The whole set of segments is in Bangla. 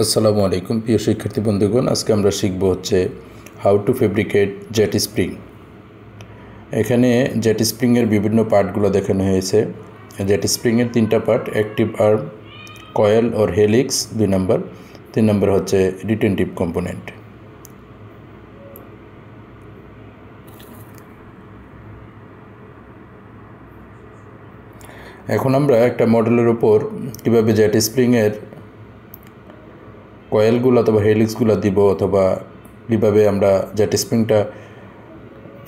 আসসালামু আলাইকুম প্রিয় শিক্ষার্থী বন্ধুগণ, আজকে আমরা শিখব হচ্ছে how to fabricate jet spring. এখানে জেট স্প্রিংয়ের বিভিন্ন পার্টগুলো দেখানো হয়েছে। জেট স্প্রিংয়ের তিনটা পার্ট: অ্যাক্টিভ আর্ম, কয়েল ওর হেলিক্স 2 নম্বর, 3 নম্বর হচ্ছে রিটেনটিভ কম্পোনেন্ট। এখন আমরা একটা মডেলের উপর কীভাবে জেট স্প্রিংয়ের কয়েলগুলো অথবা হেলিক্সগুলো দিব অথবা কীভাবে আমরা জেট স্প্রিংটা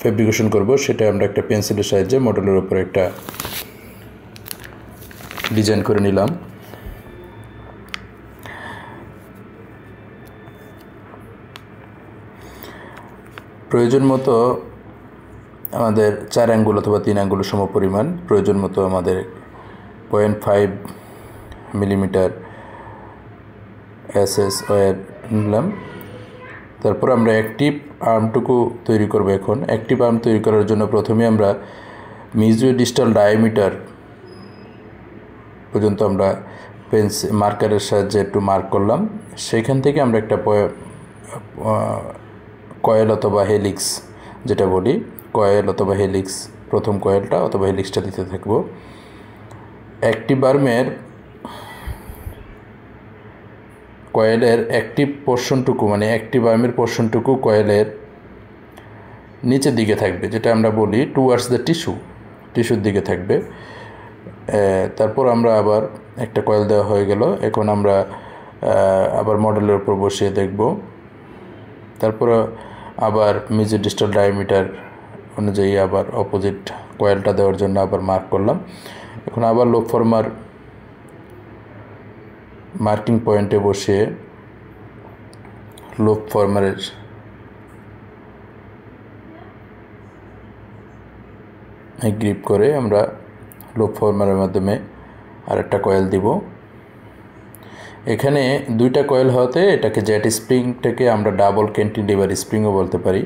ফেব্রিকেশন করব সেটা আমরা একটা পেন্সিলের সাহায্যে মডেলের উপর একটা ডিজাইন করে নিলাম। প্রয়োজন মতো আমাদের 4 আঙ্গুল অথবা 3 আঙ্গুল সমপরিমাণ, প্রয়োজন মতো আমাদের 0.5 মিলিমিটার এসএস ওয়্যার নিলাম। তারপর আমরা অ্যাক্টিভ আর্মটুকু তৈরি করব। এখন অ্যাক্টিভ আর্ম তৈরি করার জন্য প্রথমে আমরা মিজুও ডিস্টাল ডায়ামিটার পর্যন্ত আমরা মার্কারের সাহায্যে একটু মার্ক করলাম। সেখান থেকে আমরা একটা কয়েল অথবা হেলিক্স, যেটা বলি কয়েল অথবা হেলিক্স, প্রথম কয়েলটা অথবা হেলিক্সটা দিতে থাকবো। অ্যাক্টিভ আর্মের কয়েলের অ্যাক্টিভ পোর্শনটুকু, মানে অ্যাক্টিভ আর্মের পোর্শনটুকু কয়েলের নিচের দিকে থাকবে, যেটা আমরা বলি টুয়ার্ডস দ্য টিস্যুর দিকে থাকবে। তারপর আমরা আবার একটা কয়েল দেওয়া হয়ে গেল। এখন আমরা আবার মডেলের উপর বসিয়ে দেখব। তারপর আবার মিজো ডিস্টাল ডায়ামিটার অনুযায়ী আবার অপোজিট কয়েলটা দেওয়ার জন্য আবার মার্ক করলাম। এখন আবার লোব ফর্মার মার্কিং পয়েন্টে বসিয়ে লোব ফর্মারের গ্রিপ করে আমরা লোব ফর্মারের মাধ্যমে আরেকটা কয়েল দিব। এখানে 2টা কয়েল হওয়াতে এটাকে জেট স্প্রিংটাকে আমরা ডাবল ক্যান্টিলিভার স্প্রিংও বলতে পারি।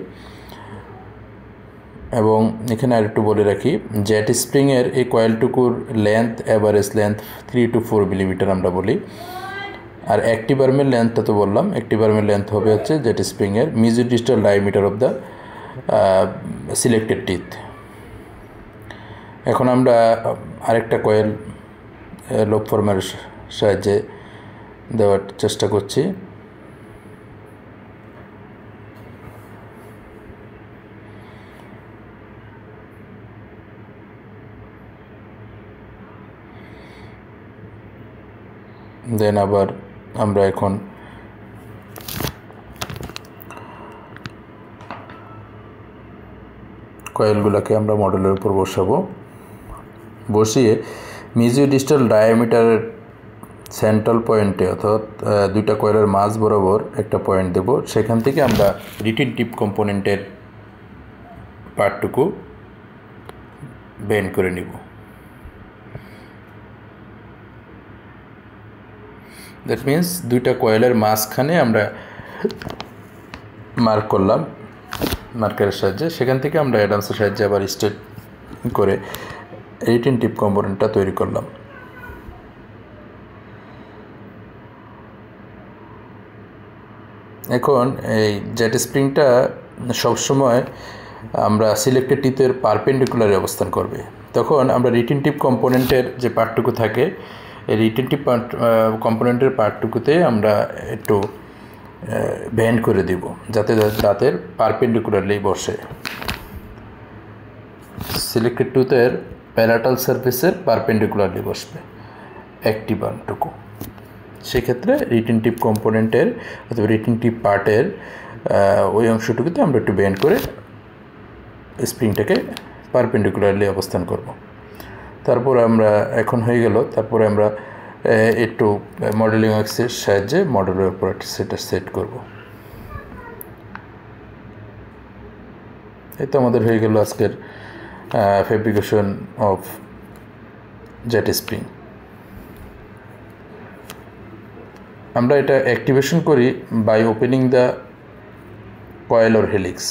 এবং এখানে আরেকটু বলে রাখি, জেট স্প্রিংয়ের এই কয়েলটুকুর length, average length 3 to 4 millimetre আমরা বলি। আর অ্যাক্টিভ আর্মের লেন্থটা তো বললাম, অ্যাক্টিভ আর্মের লেন্থ হবে হচ্ছে জেট স্প্রিংয়ের mesiodistal diameter of the selected teeth. এখন আমরা আরেকটা কয়েল লোব ফর্মারের সাহায্যে দেওয়ার চেষ্টা করছি। দেন আবার আমরা এখন কয়েলগুলোকে আমরা মডেলের উপর বসাবো। বসিয়ে মিজো ডিস্টাল ডায়ামিটারের সেন্ট্রাল পয়েন্টে, অর্থাৎ 2টা কয়েলের মাঝ বরাবর একটা পয়েন্ট দেব। সেখান থেকে আমরা রিটেনটিভ কম্পোনেন্টের পার্টটুকু বেন্ড করে নিব। দ্যাট মিন্স 2টা কয়েলের মাঝখানে আমরা মার্ক করলাম মার্কারের সাহায্যে। সেখান থেকে আমরা অ্যাডামসের সাহায্যে আবার স্ট্রেট করে রিটেনটিভ কম্পোনেন্টটা তৈরি করলাম। এখন এই জেট স্প্রিংটা সবসময় আমরা সিলেক্টেড টিথের পারপেন্ডিকুলারে অবস্থান করবে। তখন আমরা রিটেনটিভ কম্পোনেন্টের যে পার্টটুকু থাকে, এই রিটেনটিভ কম্পোনেন্টের পার্টটুকুতে আমরা একটু বেন্ড করে দিব, যাতে দাঁতের পারপেন্ডিকুলারলি বসে। সিলেক্টেড টুথের প্যারাটাল সারফেসের পারপেন্ডিকুলারলি বসবে অ্যাক্টিভ আর্মটুকু। সেক্ষেত্রে রিটেনটিভ কম্পোনেন্টের অথবা রিটেনটিভ পার্টের ওই অংশটুকুতে আমরা একটু বেন্ড করে স্প্রিংটাকে পারপেন্ডিকুলারলি অবস্থান করব। তারপর আমরা এখন হয়ে গেল। তারপরে আমরা একটু মডেলিং ওয়াক্সের সাহায্যে মডেলের উপর সেটা সেট করব। এই তো আমাদের হয়ে গেল আজকের ফেব্রিকেশন অফ জেট স্প্রিং। আমরা এটা অ্যাক্টিভেশন করি by opening the coil or helix.